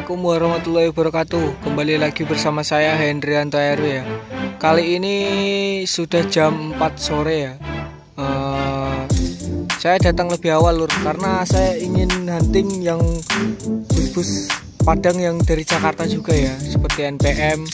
Assalamualaikum warahmatullahi wabarakatuh. Kembali lagi bersama saya Hendrianto RW ya. Kali ini sudah jam 4 sore ya. Saya datang lebih awal lur, karena saya ingin hunting yang bus-bus Padang yang dari Jakarta juga ya, seperti NPM,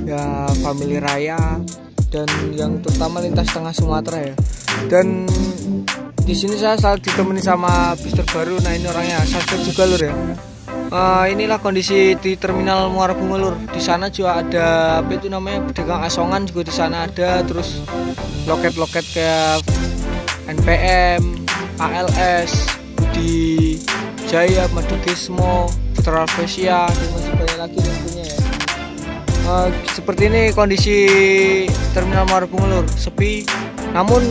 ya Family Raya, dan yang terutama lintas tengah Sumatera ya. Dan di sini saya selalu ditemani sama bis terbaru. Nah ini orangnya subscribe juga lur ya. Inilah kondisi di terminal Muara Bungo lur. Di sana juga ada apa itu namanya, pedagang asongan juga di sana ada. Terus loket-loket kayak NPM, ALS, Budi Jaya, Madugismo, Putra Alvesia, dan masih banyak lagi tentunya ya. Seperti ini kondisi terminal Muara Bungo lur, sepi. Namun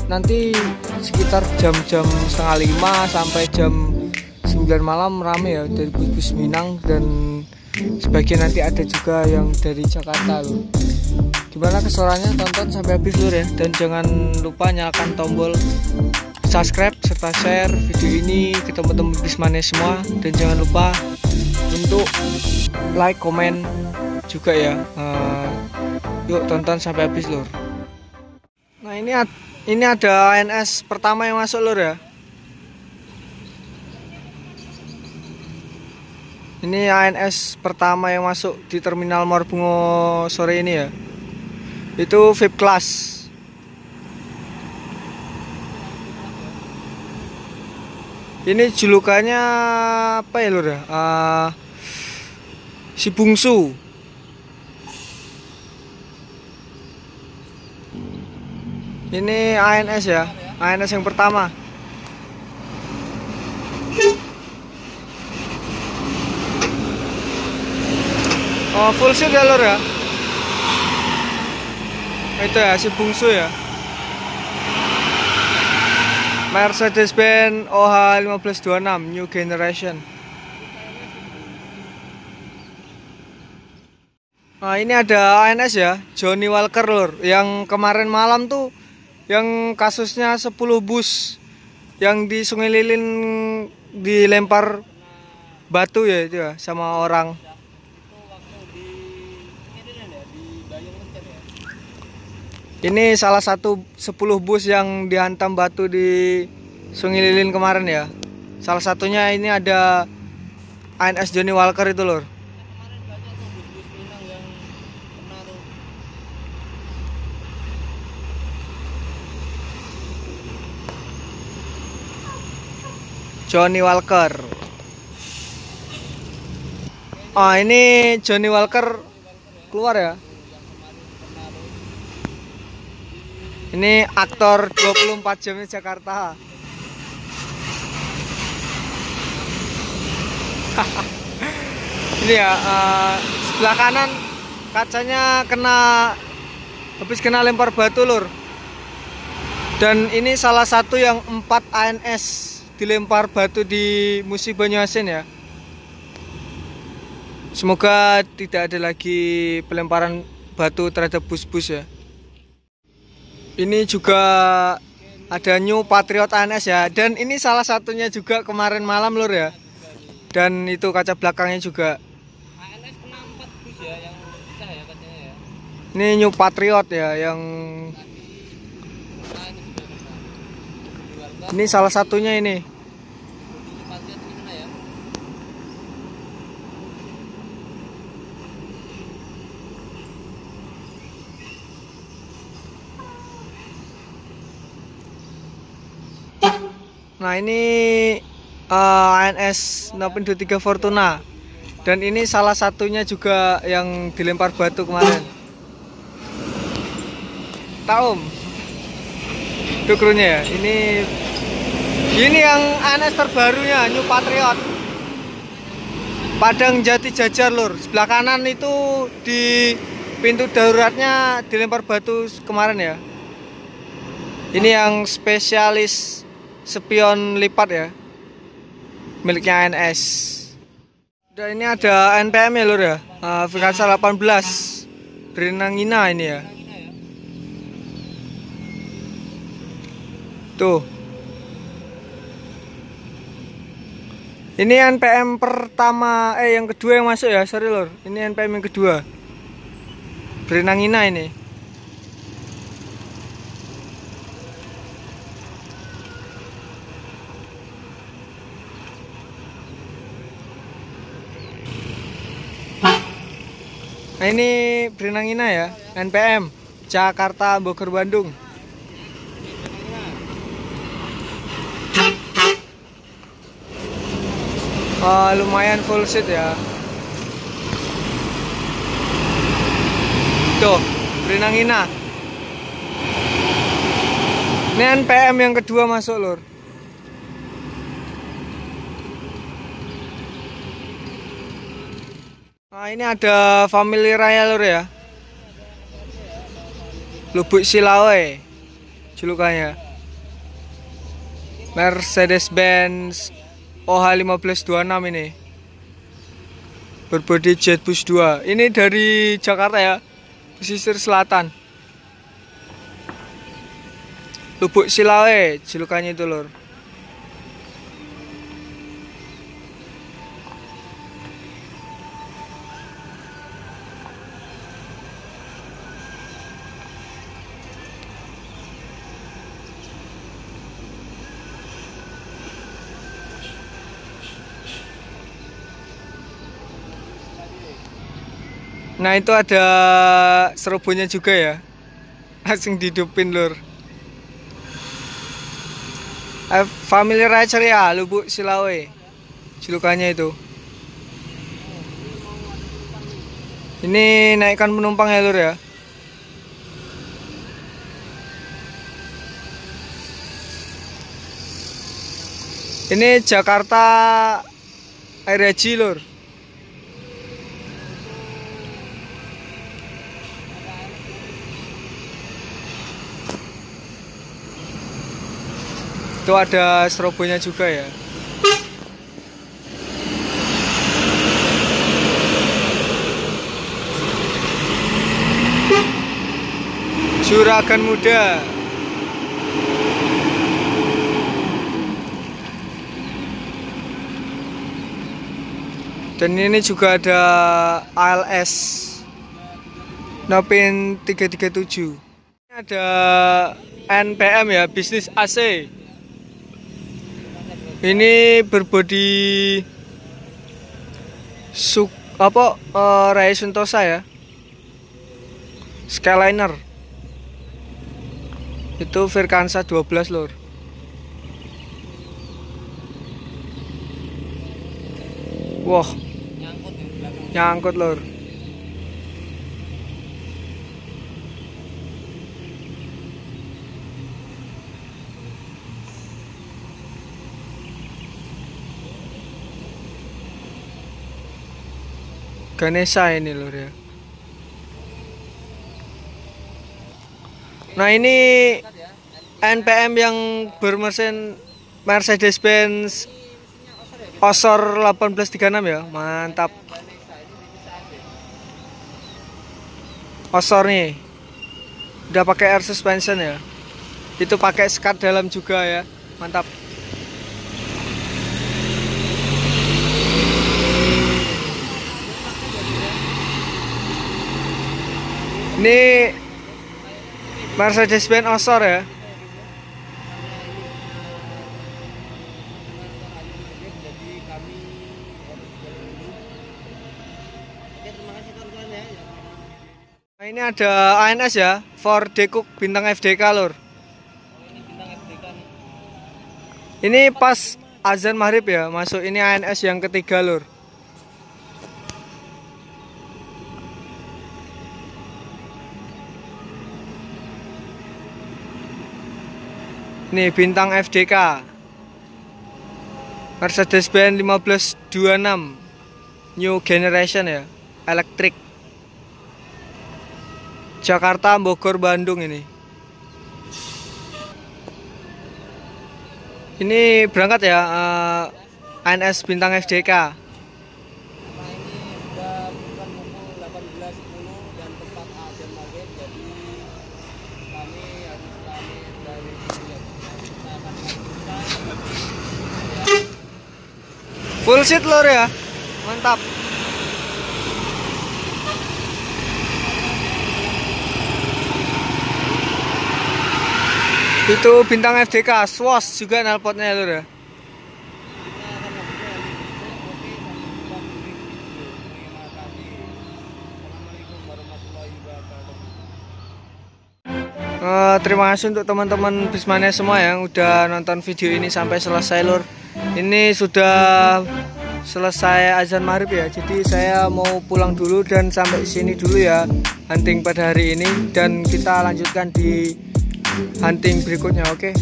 nanti sekitar jam-jam setengah 5 sampai jam 9 malam rame ya, dari bus-bus Minang, dan sebagian nanti ada juga yang dari Jakarta loh. Gimana keseruannya, tonton sampai habis lur ya, dan jangan lupa nyalakan tombol subscribe serta share video ini ke teman-teman bismane semua, dan jangan lupa untuk like, komen juga ya. Yuk tonton sampai habis lur. Nah ini ada ANS pertama yang masuk lur ya. Ini ANS pertama yang masuk di terminal Muara Bungo sore ini ya. Itu VIP class. Ini julukannya apa ya lur ya? Si Bungsu. Ini ANS ya, ANS yang pertama. Oh, full seat ya lur ya. Itu ya si Bungsu ya. Mercedes-Benz OH 1526 New Generation. Nah ini ada ANS ya, Johnny Walker lur. Yang kemarin malam tuh, yang kasusnya 10 bus yang di Sungai Lilin dilempar batu ya itu ya sama orang. Ini salah satu 10 bus yang dihantam batu di Sungai Lilin kemarin ya. Salah satunya ini ada ANS Johnny Walker itu lur. Johnny Walker. Oh ini Johnny Walker keluar ya. Ini aktor 24 jamnya Jakarta. Ini ya, sebelah kanan kacanya habis kena lempar batu lur. Dan ini salah satu yang 4 ANS dilempar batu di Musi Banyuasin ya. Semoga tidak ada lagi pelemparan batu terhadap bus-bus ya. Ini juga ada New Patriot ANS ya, dan ini salah satunya juga kemarin malam lur ya. Dan itu kaca belakangnya juga. ANS kena 4 bus ya yang pisah ya katanya ya. Ini New Patriot ya yang ini salah satunya ini. Nah ini ANS 623 Fortuna, dan ini salah satunya juga yang dilempar batu kemarin. Tahu itu krunya ya. Ini yang ANS terbarunya New Patriot Padang Jati Jajar lur. Sebelah kanan itu di pintu daruratnya dilempar batu kemarin ya. Ini yang spesialis spion lipat ya, miliknya ANS. Dan ini ada NPM ya lur ya, Vikasa 18 Berenangina ini ya. Tuh Ini NPM pertama, yang kedua yang masuk ya, sorry lor. Ini NPM yang kedua. Berenangina ini. Nah ini Berenangina ya, NPM Jakarta, Bogor, Bandung. Lumayan full seat ya. Tuh, Berenangina. Ini NPM yang kedua masuk lur. Nah ini ada Family Raya lur ya. Lubuk Silawe julukannya. Mercedes-Benz OH1526 ini. Berbodi Jetbus 2. Ini dari Jakarta ya, pesisir selatan. Lubuk Silawe julukannya itu lur. Nah itu ada serobonya juga ya, langsung dihidupin lur. Family Raya Ceria Lubuk Silawe julukannya itu. Ini naikkan penumpang ya lur ya. Ini Jakarta Air Haji lur. Itu ada strobonya juga ya. Juragan Muda. Dan ini juga ada ALS Nopin 337. Ini ada NPM ya, bisnis AC. Ini berbodi Raya Sentosa ya, Skyliner. Itu Virkansa 12 lor. Wah, nyangkut lor. Ganesha ini lor ya. Nah ini NPM yang bermesin Mercedes-Benz Osor 1836 ya, mantap. Osor nih udah pakai air suspension ya, itu pakai skat dalam juga ya, mantap. Ini Mercedes-Benz Osor ya. Nah ini ada ANS ya, Ford Dekuk bintang FDK lur. Ini pas azan maghrib ya, masuk ini ANS yang ketiga lur. Nih bintang FDK Mercedes-Benz 1526 New Generation ya, elektrik. Jakarta, Bogor, Bandung ini. Ini berangkat ya, ANS bintang FDK. Full seat lur ya. Mantap. Itu bintang FDK, SWOS juga knalpotnya lur ya. Terima kasih untuk teman-teman Bismania semua yang udah nonton video ini sampai selesai lur. Ini sudah selesai azan maghrib ya, jadi saya mau pulang dulu dan sampai sini dulu ya hunting pada hari ini, dan kita lanjutkan di hunting berikutnya. Oke.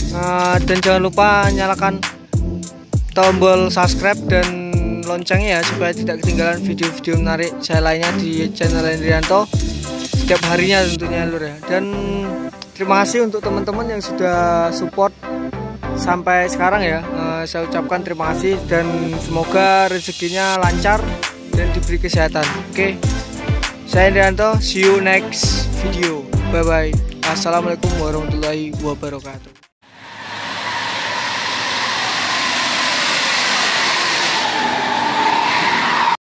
Dan jangan lupa nyalakan tombol subscribe dan loncengnya ya, supaya tidak ketinggalan video-video menarik saya lainnya di channel Hendrianto setiap harinya tentunya lur ya. Dan terima kasih untuk teman-teman yang sudah support sampai sekarang ya. Saya ucapkan terima kasih dan semoga rezekinya lancar dan diberi kesehatan. Oke. Saya Hendrianto, see you next video. Bye bye. Assalamualaikum warahmatullahi wabarakatuh.